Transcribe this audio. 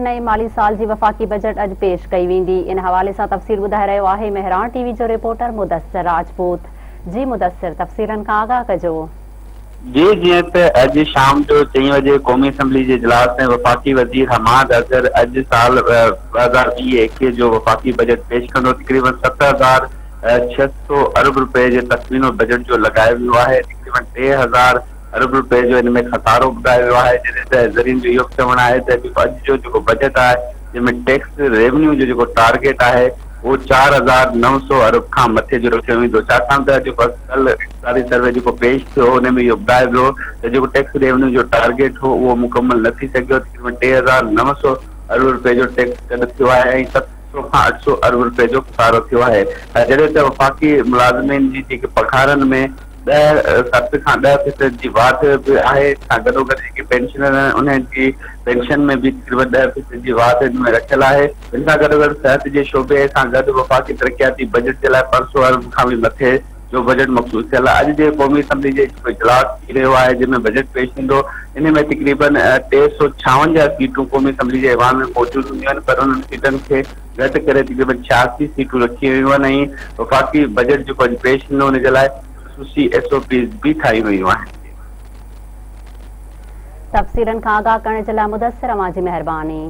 नए माली साल जी वफ़ाक़ी बजट अॼु पेश कई वेंदी। इन हवाले सां तफ़सील ॿुधाए रहियो आहे मेहरान टीवी जो रिपोर्टर मुदस्सिर राजपूत। जी मुदस्सिर, तफ़सीलनि खां आगाह कजो। जी, जीअं त अॼु शाम जो 4 बजे क़ौमी असम्बली जे इजलास में वफ़ाक़ी वज़ीर हमाद अज़हर अॼु साल 2020-21 जो वफ़ाक़ी बजट पेश कंदो। तक़रीबन 7,600 अरब रुपए जे तस्वीनो बजट जो लगायो वियो आहे। तक़रीबन 3,000 अरब रुपए जो इन में खसारो ॿुधायो वियो आहे। जॾहिं त ज़रीन जो इहो चवणु आहे त अॼु जो जेको बजट आहे जंहिंमें टैक्स रेवन्यू जो जेको टारगेट आहे वो 4,900 अरब खां मथे जो रखियो वेंदो। छाकाणि त जेको कल इक़्तिसादी सर्वे जेको पेश थियो हुन में इहो ॿुधायो वियो त जेको टैक्स रेवन्यू जो टारगेट हो उहो मुकमल न थी सघियो। तक़रीबन 3,900 अरब रुपए जो टैक्स गॾु थियो आहे ऐं 700 खां 800 अरब रुपए जो खसारो थियो आहे। जॾहिं त वफ़ाक़ी मुलाज़िमीन जी जेके पघारनि में 7 खां 10% जी वाध बि आहे। गॾोगॾु जेके पेंशनर आहिनि उन्हनि जी पेंशन में बि तक़रीबन 10% जी वाध हिन में रखियल आहे। इन सां गॾोगॾु सिहत जे शोबे सां गॾु वफ़ाक़ी तरक़ियाती बजट जे लाइ 500 अरब खां बि मथे जो बजट मखसूस थियल आहे। अॼु जे क़ौमी असम्बली जे इजलास थी रहियो आहे जंहिंमें बजट पेश थींदो। इन में तक़रीबन 356 सीटूं क़ौमी असम्बली जे ऐवान में मौजूद हूंदियूं आहिनि, पर उन्हनि सीटनि खे घटि करे तक़रीबन 86 सीटूं रखी वियूं आहिनि ऐं वफ़ाक़ी बजट जेको अॼु पेश थींदो उन जे लाइ ख़ुसूसी SOPs भी ठाही वयूं आहिनि। तफ़सीलनि खां आगाह करण जे लाइ मुदस्सिर, अवां जी महिरबानी।